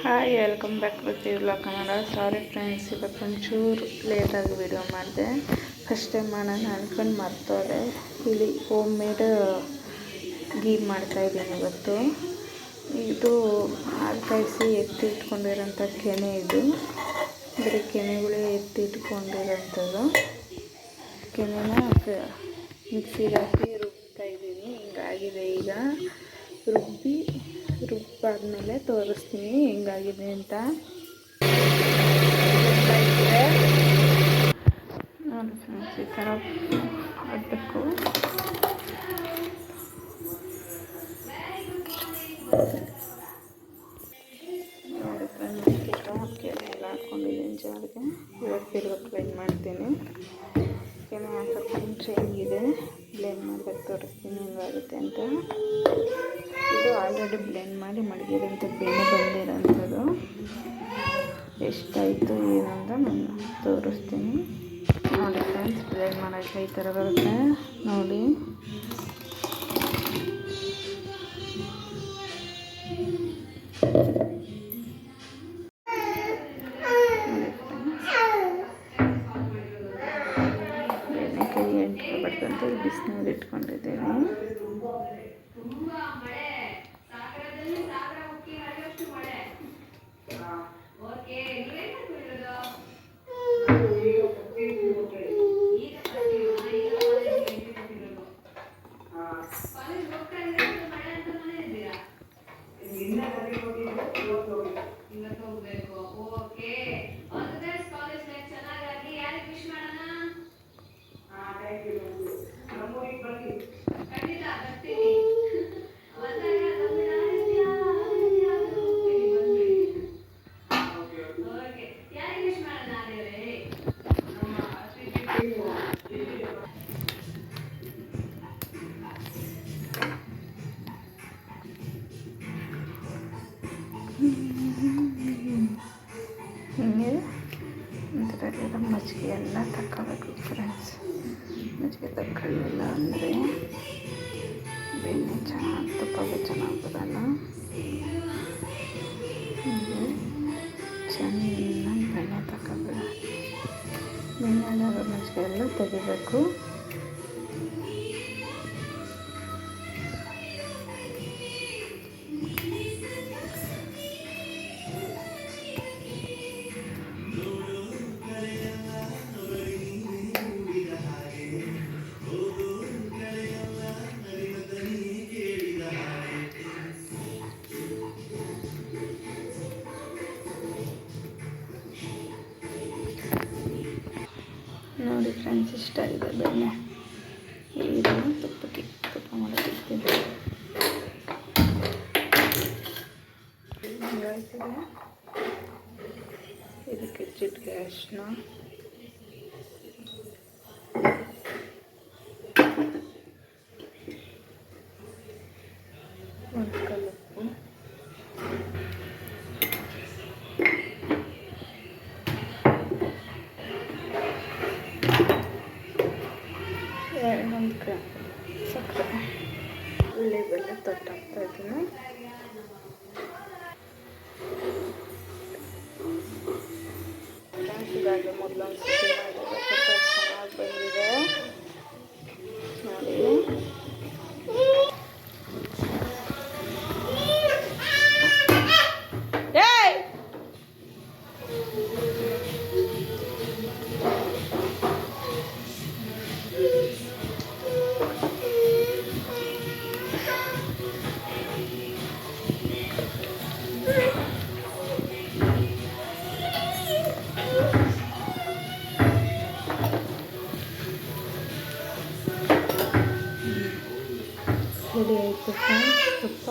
Hi welcome back to vlog Kannada. Sorry friends, ಇವತ್ತು ಒಂಚೂರು ಲೇಟಾಗಿ ವಿಡಿಯೋ ಮಾಡಿದೆ. ಫಸ್ಟ್ ಟೈಮ್ ಮಾಡೋಣ ಅಂದ್ಕೊಂಡು ಮರ್ತೋದೆ. ಇಲ್ಲಿ ಹೋಮ್ ಮೇಡ್ ಗೀ ಮಾಡ್ತಾಯಿದ್ದೀನಿ ಇವತ್ತು. ಇದು ಹಾಲು ಕಾಯಿಸಿ ಎತ್ತಿಟ್ಕೊಂಡಿರೋಂಥ ಕೆನೆ. ಇದು ಬರೀ ಕೆನೆಗಳೇ ಎತ್ತಿಟ್ಕೊಂಡಿರೋಂಥದ್ದು. ಕೆನೆನ ಮಿಕ್ಸಿಗೆ ಹಾಕಿ ರುಬ್ತಾಯಿದ್ದೀನಿ. ಹಿಂಗಾಗಿದೆ. ಈಗ ರುಬ್ಬಾದ್ಮೇಲೆ ತೋರಿಸ್ತೀನಿ ಹೆಂಗಾಗಿದೆ ಅಂತ. ನೋಡಿ ಫ್ರೆಂಡ್ಸ್, ಈ ಥರ ಮಾಡಬೇಕು. ನೋಡಿ ಫ್ರೆಂಡ್ಸ್, ಕೆನೆ ಎಲ್ಲ ಹಾಕ್ಕೊಂಡಿದ್ದೀನಿ ಜಾರಿಗೆ. ಇವತ್ತು ತಿರ್ಗಕ್ಕೆ ಬ್ಲೆಂಡ್ ಮಾಡ್ತೀನಿ. ಕೆನೆ ಹಾಕೋಕ್ಕೆ ಮುಂಚೆ ಹೆಂಗಿದೆ ಬ್ಲೆಂಡ್ ಮಾಡಬೇಕು ತೋರಿಸ್ತೀನಿ ಹೆಂಗಾಗುತ್ತೆ ಅಂತ. ಇದು ಆಲ್ರೆಡಿ ಬ್ಲೆಂಡ್ ಮಾಡಿ ಮಡಗಿರೋಂಥ ಬೆಣ್ಣೆ ಬಂದಿರೋಂಥದ್ದು. ಎಷ್ಟಾಯಿತು ಏನಂತ ನಾನು ತೋರಿಸ್ತೀನಿ. ನೋಡಿ ಫ್ರೆಂಡ್ಸ್, ಬ್ಲೆಂಡ್ ಮಾಡೋಕ್ಕೆ ಈ ಥರ ಬರುತ್ತೆ ನೋಡಿ. ಬೆಣ್ಣೆಕಾಯಿ ಎಂಟ್ಕೊಬಾರ್ದಂತ ಬಿಸಿನೀರು ಇಟ್ಕೊಂಡಿದ್ದೀನಿ. ಹಿಂಗೆ ಒಂಥರ ಮಜ್ಜಿಗೆ ಎಲ್ಲ ತಗೋಬೇಕು ಫ್ರೆಂಡ್ಸ್. ಮಜ್ಜಿಗೆ ತಗೊಳ್ಳಿಲ್ಲ ಅಂದರೆ ಬೆಣ್ಣೆ ಚೆನ್ನಾಗಿ ತುಪ್ಪಗೆ ಚೆನ್ನಾಗಿ ಬರಲ್ಲ. ಚೆನ್ನಾಗಿ ಬೆಣ್ಣೆ ತಗೋಬೇಕು. ಬೆಣ್ಣೆಲ್ಲಾಗ ಮಜ್ಜಿಗೆ ಎಲ್ಲ ತೆಗಿಬೇಕು. ನೋಡಿ ಫ್ರೆಂಡ್ಸ್, ಇಷ್ಟ ಆಗಿದೆ ಬೆಣ್ಣೆ. ಇದನ್ನು ತುಪ್ಪ ಮಾಡೋಕ್ಕಿರ್ತೀನಿ. ಹಿಂಗಾಯ್ತದೆ. ಇದಕ್ಕೆ ಚಿಟಿಕೆ ಅರಿಶಿನ, ಒಂದು ಕಲ್ಲುಪ್ಪು, ಒಂದು ಸಕ್ಕರೆ, ಉಳ್ಳಿ ಬೆಲ್ಲ ತೊಟ್ಟಾಕ್ತಾ ಇದ್ದೀನಿ. ಇದಾಗಿ ಮೊದಲೊಂದು ಸತಿ ಮಾಡಿದ್ರೆ ಚೆನ್ನಾಗಿ ಬಂದಿದೆ ನೋಡಿ. ರೆಡಿ ಆಯಿತು ಫ್ರೆಂಡ್ಸ್ ತುಪ್ಪ.